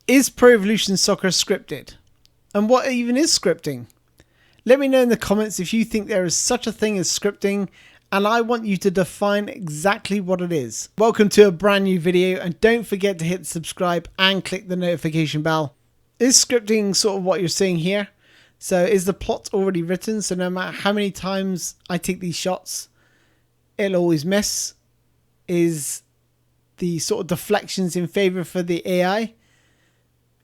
Is Pro Evolution Soccer scripted? And what even is scripting? Let me know in the comments if you think there is such a thing as scripting, and I want you to define exactly what it is. Welcome to a brand new video, and don't forget to hit subscribe and click the notification bell. Is scripting sort of what you're seeing here? So is the plot already written? So no matter how many times I take these shots, it'll always miss? Is the sort of deflections in favor for the AI?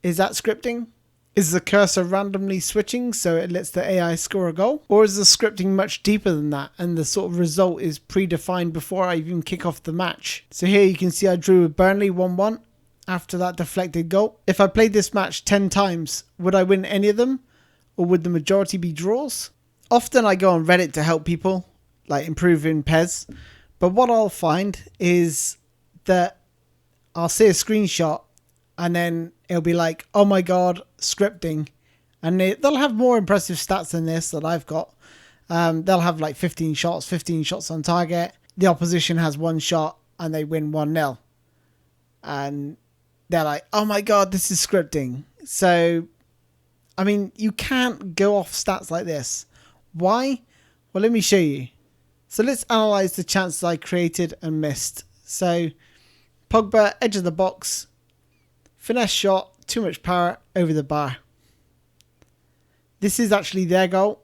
Is that scripting? Is the cursor randomly switching so it lets the AI score a goal? Or is the scripting much deeper than that and the sort of result is predefined before I even kick off the match? So here you can see I drew with Burnley 1-1 after that deflected goal. If I played this match 10 times, would I win any of them? Or would the majority be draws? Often I go on Reddit to help people, like improving PES. But what I'll find is that I'll see a screenshot and then it'll be like, oh my god, scripting. And they'll have more impressive stats than this that I've got. They'll have like 15 shots on target. The opposition has one shot and they win 1-0. And they're like, oh my god, this is scripting. So, I mean, you can't go off stats like this. Why? Well, let me show you. So let's analyze the chances I created and missed. So, Pogba, edge of the box. Finesse shot, too much power, over the bar. This is actually their goal.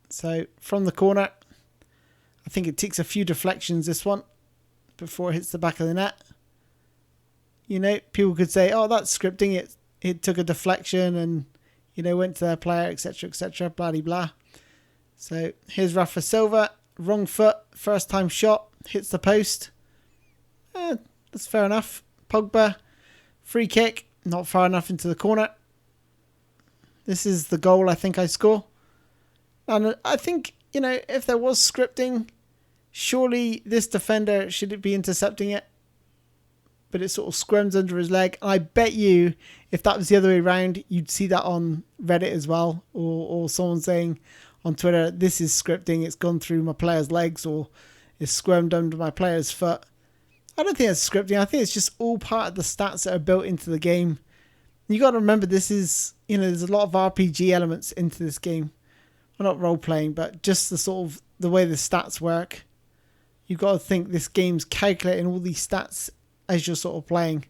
So from the corner, I think it takes a few deflections, this one, before it hits the back of the net. You know, people could say, oh, that's scripting. It took a deflection and, you know, went to their player, etc., blah, blah, blah. So here's Rafa Silva, wrong foot, first time shot, hits the post. That's fair enough. Pogba. Free kick, not far enough into the corner. This is the goal I think I score. And I think, you know, if there was scripting, surely this defender should be intercepting it. But it sort of squirms under his leg. And I bet you, if that was the other way around, you'd see that on Reddit as well. Or someone saying on Twitter, this is scripting, it's gone through my player's legs or it's squirmed under my player's foot. I don't think it's scripting. I think it's just all part of the stats that are built into the game. You got to remember this is, you know, there's a lot of RPG elements into this game. Well, not role playing, but just the sort of the way the stats work. You've got to think this game's calculating all these stats as you're sort of playing.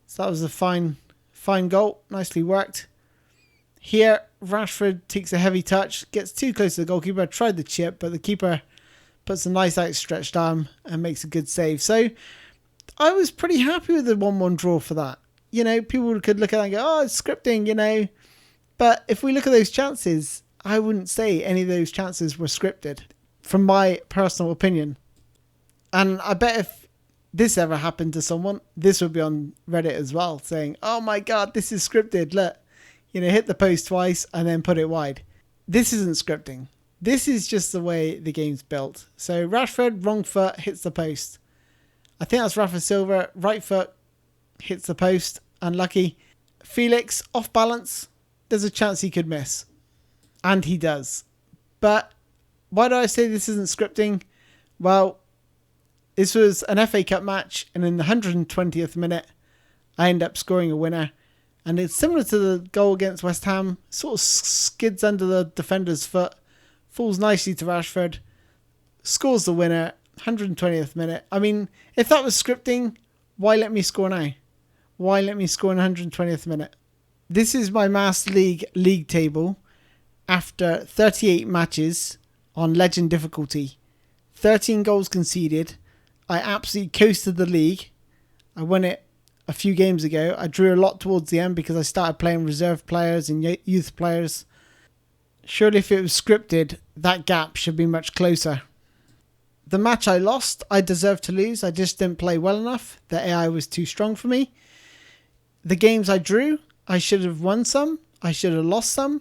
So that was a fine goal. Nicely worked. Here, Rashford takes a heavy touch, gets too close to the goalkeeper. Tried the chip, but the keeper puts a nice outstretched arm and makes a good save. So I was pretty happy with the 1-1 draw for that. You know, people could look at that and go, oh, it's scripting, you know. But if we look at those chances, I wouldn't say any of those chances were scripted, from my personal opinion. And I bet if this ever happened to someone, this would be on Reddit as well, saying, oh my god, this is scripted. Look, you know, hit the post twice and then put it wide. This isn't scripting. This is just the way the game's built. So Rashford, wrong foot, hits the post. I think that's Rafa Silva, right foot, hits the post, unlucky. Felix, off balance, there's a chance he could miss. And he does. But why do I say this isn't scripting? Well, this was an FA Cup match, and in the 120th minute, I end up scoring a winner. And it's similar to the goal against West Ham, sort of skids under the defender's foot. Falls nicely to Rashford, scores the winner, 120th minute. I mean, if that was scripting, why let me score now? Why let me score in 120th minute? This is my Master League table after 38 matches on Legend difficulty. 13 goals conceded. I absolutely coasted the league. I won it a few games ago. I drew a lot towards the end because I started playing reserve players and youth players. Surely if it was scripted, that gap should be much closer. The match I lost, I deserved to lose. I just didn't play well enough. The AI was too strong for me. The games I drew, I should have won some. I should have lost some.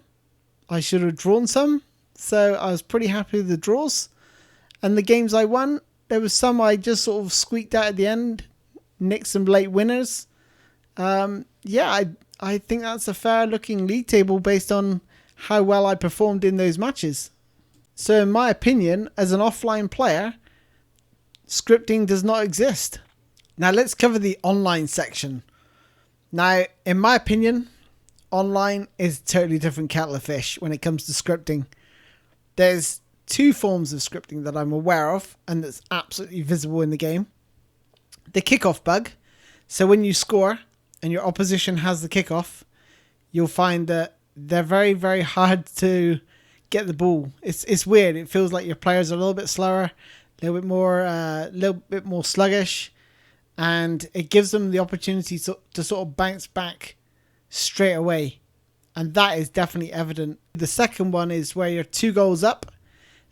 I should have drawn some. So I was pretty happy with the draws. And the games I won, there was some I just sort of squeaked out at the end. Nicked some late winners. Yeah, I think that's a fair looking league table based on how well I performed in those matches. So in my opinion, as an offline player, scripting does not exist. Now let's cover the online section. Now, in my opinion, online is a totally different kettle of fish when it comes to scripting. There's two forms of scripting that I'm aware of and that's absolutely visible in the game. The kickoff bug. So when you score and your opposition has the kickoff, you'll find that they're very, very hard to get the ball. It's weird. It feels like your players are a little bit slower, a little bit more sluggish, and it gives them the opportunity to sort of bounce back straight away. And that is definitely evident. The second one is where you're 2 goals up.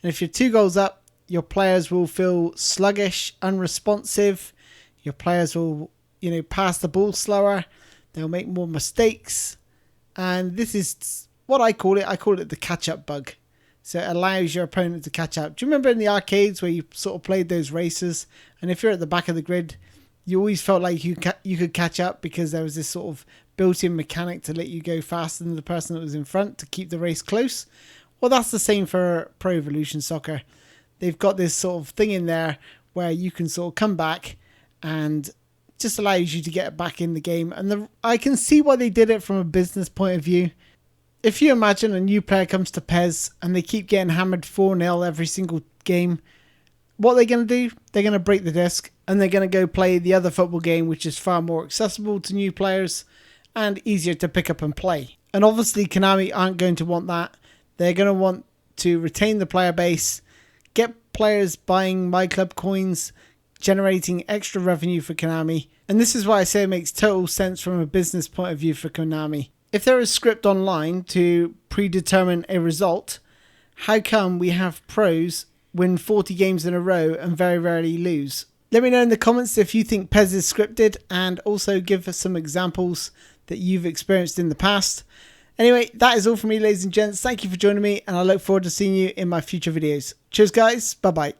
And if you're 2 goals up, your players will feel sluggish, unresponsive. Your players will, pass the ball slower. They'll make more mistakes. And this is what I call it. I call it the catch-up bug. So it allows your opponent to catch up. Do you remember in the arcades where you sort of played those races? And if you're at the back of the grid, you always felt like you could catch up because there was this sort of built-in mechanic to let you go faster than the person that was in front to keep the race close. Well, that's the same for Pro Evolution Soccer. They've got this sort of thing in there where you can sort of come back and just allows you to get back in the game. And I can see why they did it from a business point of view. If you imagine a new player comes to PES and they keep getting hammered 4-0 every single game, what they're going to do? They're going to break the disc and they're going to go play the other football game, which is far more accessible to new players and easier to pick up and play. And obviously Konami aren't going to want that. They're going to want to retain the player base, get players buying My Club coins, generating extra revenue for Konami. And this is why I say it makes total sense from a business point of view for Konami. If there is script online to predetermine a result, how come we have pros win 40 games in a row and very rarely lose? Let me know in the comments if you think PES is scripted, and also give us some examples that you've experienced in the past. Anyway, that is all from me, ladies and gents. Thank you for joining me, and I look forward to seeing you in my future videos. Cheers, guys. Bye-bye.